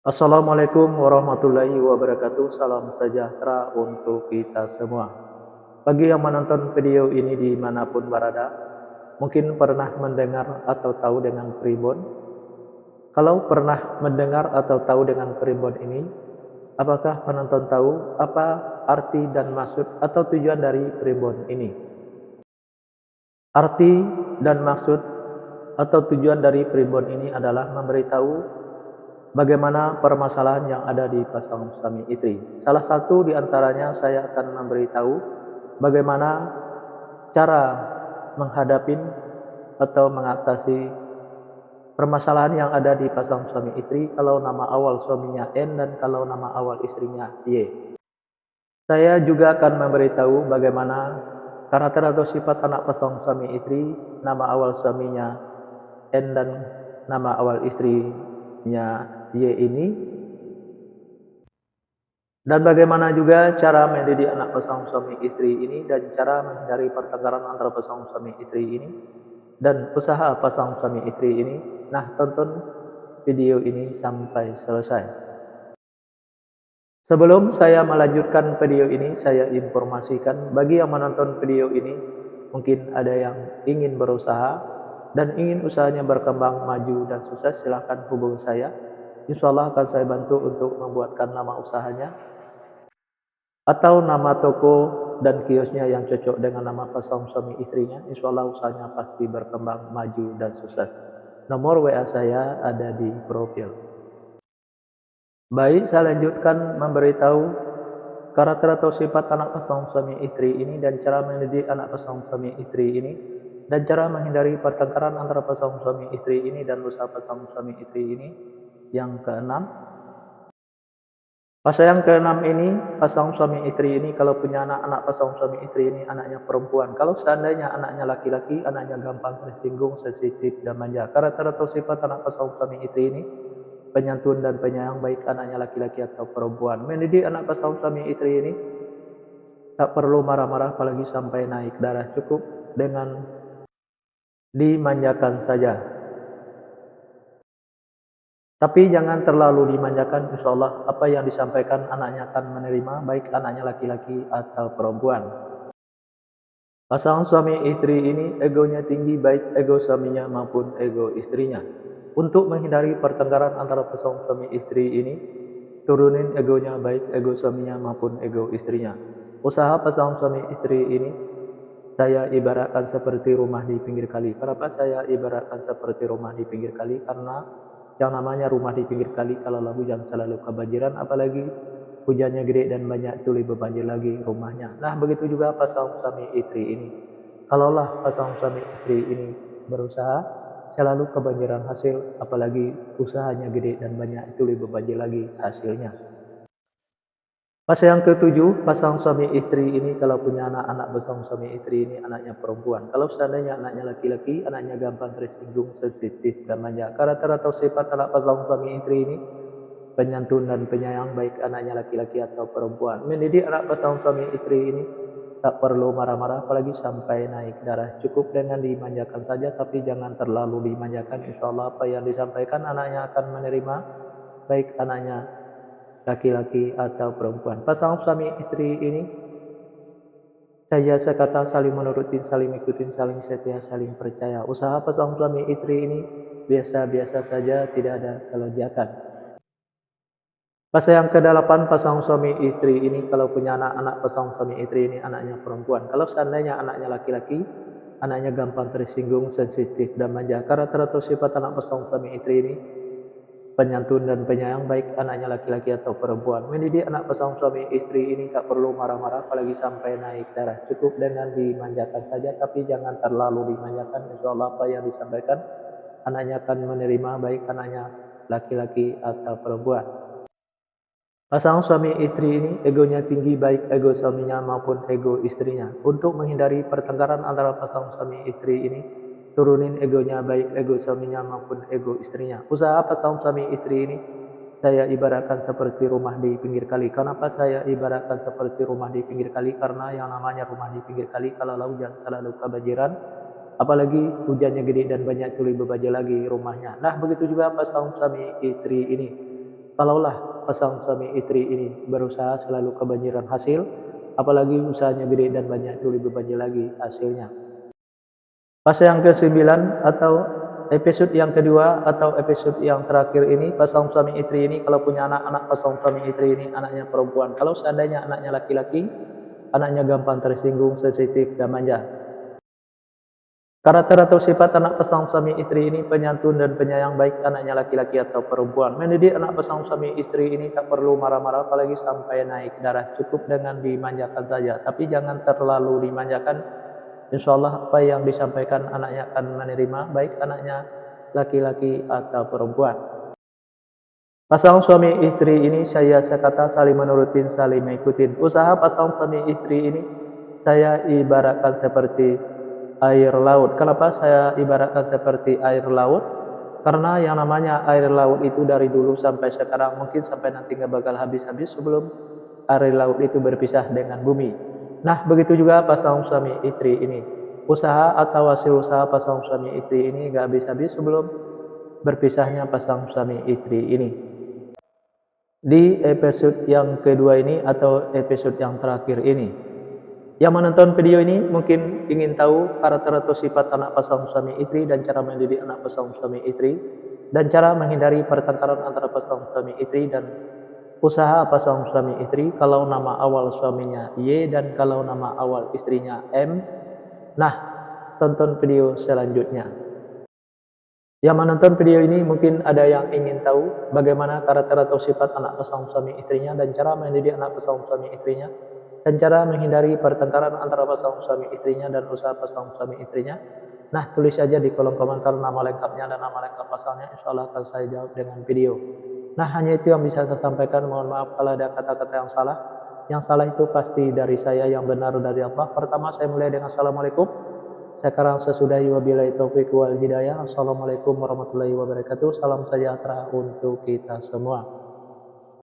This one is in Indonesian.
Assalamualaikum warahmatullahi wabarakatuh. Salam sejahtera untuk kita semua. Bagi yang menonton video ini dimanapun berada, mungkin pernah mendengar atau tahu dengan primbon. Kalau pernah mendengar atau tahu dengan primbon ini, apakah penonton tahu apa arti dan maksud atau tujuan dari primbon ini? Arti dan maksud atau tujuan dari primbon ini adalah memberitahu bagaimana permasalahan yang ada di pasangan suami istri. Salah satu di antaranya saya akan memberitahu bagaimana cara menghadapi atau mengatasi permasalahan yang ada di pasangan suami istri kalau nama awal suaminya N dan kalau nama awal istrinya Y. Saya juga akan memberitahu bagaimana karakter atau sifat anak pasangan suami istri, nama awal suaminya N dan nama awal istrinya Y ini, dan bagaimana juga cara mendidik anak pasangan suami istri ini dan cara menghindari pertengkaran antara pasangan suami istri ini dan usaha pasangan suami istri ini. Nah, tonton video ini sampai selesai. Sebelum saya melanjutkan video ini, saya informasikan bagi yang menonton video ini, mungkin ada yang ingin berusaha dan ingin usahanya berkembang maju dan sukses, silahkan hubungi saya. Insya Allah akan saya bantu untuk membuatkan nama usahanya atau nama toko dan kiosnya yang cocok dengan nama pasangan suami istrinya. Insya Allah usahanya pasti berkembang maju dan sukses. Nomor WA saya ada di profil. Baik, saya lanjutkan memberitahu karakter atau sifat anak pasangan suami istri ini dan cara mendidik anak pasangan suami istri ini dan cara menghindari pertengkaran antara pasangan suami istri ini dan usaha pasangan suami istri ini. Yang keenam, fase yang keenam ini, pasangan suami istri ini kalau punya anak pasangan suami istri ini anaknya perempuan. Kalau seandainya anaknya laki-laki, anaknya gampang tersinggung, sensitif, dan manja. Karakter atau sifat anak pasangan suami istri ini penyantun dan penyayang, baik anaknya laki-laki atau perempuan. Mendidik anak pasangan suami istri ini tak perlu marah-marah apalagi sampai naik darah, cukup dengan dimanjakan saja. Tapi jangan terlalu dimanjakan, insya Allah apa yang disampaikan anaknya akan menerima, baik anaknya laki-laki atau perempuan. Pasangan suami istri ini egonya tinggi, baik ego suaminya maupun ego istrinya. Untuk menghindari pertengkaran antara pasangan suami istri ini, turunin egonya, baik ego suaminya maupun ego istrinya. Usaha pasangan suami istri ini saya ibaratkan seperti rumah di pinggir kali. Kenapa saya ibaratkan seperti rumah di pinggir kali? Karena yang namanya rumah di pinggir kali kalau hujan selalu kebanjiran, apalagi hujannya gede dan banyak itu lebih banjir lagi rumahnya. Nah, begitu juga pasangan suami istri ini. Kalaulah pasangan suami istri ini berusaha, selalu kebanjiran hasil, apalagi usahanya gede dan banyak itu lebih banjir lagi hasilnya. Fase yang ketujuh, pasangan suami istri ini kalau punya anak pasangan suami istri ini anaknya perempuan. Kalau seandainya anaknya laki-laki, anaknya gampang tersinggung, sensitif, dan manja. Karakter atau sifat anak pasangan suami istri ini penyantun dan penyayang, baik anaknya laki-laki atau perempuan. Mendidik anak pasangan suami istri ini tak perlu marah-marah apalagi sampai naik darah. Cukup dengan dimanjakan saja, tapi jangan terlalu dimanjakan. Insya Allah apa yang disampaikan anaknya akan menerima, baik anaknya laki-laki atau perempuan. Pasangan suami istri ini saja sekata saling menuruti, saling ikutin, saling setia, saling percaya. Usaha pasangan suami istri ini biasa-biasa saja, tidak ada kelonjakan. Fase yang ke-8, pasangan suami istri ini kalau punya anak pasangan suami istri ini anaknya perempuan. Kalau seandainya anaknya laki-laki, anaknya gampang tersinggung, sensitif, dan manja. Karakter atau sifat anak pasangan suami istri ini penyantun dan penyayang, baik anaknya laki-laki atau perempuan. Mendidik anak pasangan suami istri ini tak perlu marah-marah apalagi sampai naik darah. Cukup dengan dimanjakan saja, tapi jangan terlalu dimanjakan. Insya Allah apa yang disampaikan anaknya akan menerima, baik anaknya laki-laki atau perempuan. Pasangan suami istri ini egonya tinggi, baik ego suaminya maupun ego istrinya. Untuk menghindari pertengkaran antara pasangan suami istri ini, turunin egonya, baik ego suaminya maupun ego istrinya. Usaha pasangan suami istri ini saya ibaratkan seperti rumah di pinggir kali. Kenapa saya ibaratkan seperti rumah di pinggir kali? Karena yang namanya rumah di pinggir kali kalau hujan selalu kebanjiran, apalagi hujannya gede dan banyak tuli bebaja lagi rumahnya. Nah, begitu juga pasangan suami istri ini. Kalaulah pasangan suami istri ini berusaha selalu kebanjiran hasil, apalagi usahanya gede dan banyak, itu lebih banjir lagi hasilnya. Fase yang ke-9 atau episode yang kedua atau episode yang terakhir ini, pasangan suami istri ini kalau punya anak pasangan suami istri ini anaknya perempuan. Kalau seandainya anaknya laki-laki, anaknya gampang tersinggung, sensitif, dan manja. Karakter atau sifat anak pasangan suami istri ini penyantun dan penyayang, baik anaknya laki-laki atau perempuan. Mendidik anak pasangan suami istri ini tak perlu marah-marah apalagi sampai naik darah, cukup dengan dimanjakan saja, tapi jangan terlalu dimanjakan. Insya Allah apa yang disampaikan anaknya akan menerima, baik anaknya laki-laki atau perempuan. Pasangan suami istri ini saya kata saling menurutin, saling mengikutin. Usaha pasangan suami istri ini saya ibaratkan seperti air laut. Kenapa saya ibaratkan seperti air laut? Karena yang namanya air laut itu dari dulu sampai sekarang, mungkin sampai nanti nggak bakal habis-habis sebelum air laut itu berpisah dengan bumi. Nah, begitu juga pasangan suami istri ini. Usaha atau hasil usaha pasangan suami istri ini nggak habis-habis sebelum berpisahnya pasangan suami istri ini. Di episode yang kedua ini atau episode yang terakhir ini, yang menonton video ini mungkin ingin tahu karakter atau sifat anak pasangan suami istri dan cara mendidik anak pasangan suami istri dan cara menghindari pertengkaran antara pasangan suami istri dan usaha pasangan suami istri kalau nama awal suaminya Y dan kalau nama awal istrinya M. Nah, tonton video selanjutnya. Yang menonton video ini mungkin ada yang ingin tahu bagaimana karakter atau sifat anak pasangan suami istrinya dan cara mendidik anak pasangan suami istrinya dan cara menghindari pertengkaran antara pasangan suami istrinya dan usaha pasangan suami istrinya. Nah, tulis saja di kolom komentar nama lengkapnya dan nama lengkap pasalnya, insya Allah akan saya jawab dengan video. Nah, hanya itu yang bisa saya sampaikan. Mohon maaf kalau ada kata-kata yang salah. Yang salah itu pasti dari saya, yang benar dari Allah. Pertama, saya mulai dengan Assalamualaikum. Sekarang sesudahi wabillahi taufiq wal hidayah. Assalamualaikum warahmatullahi wabarakatuh. Salam sejahtera untuk kita semua.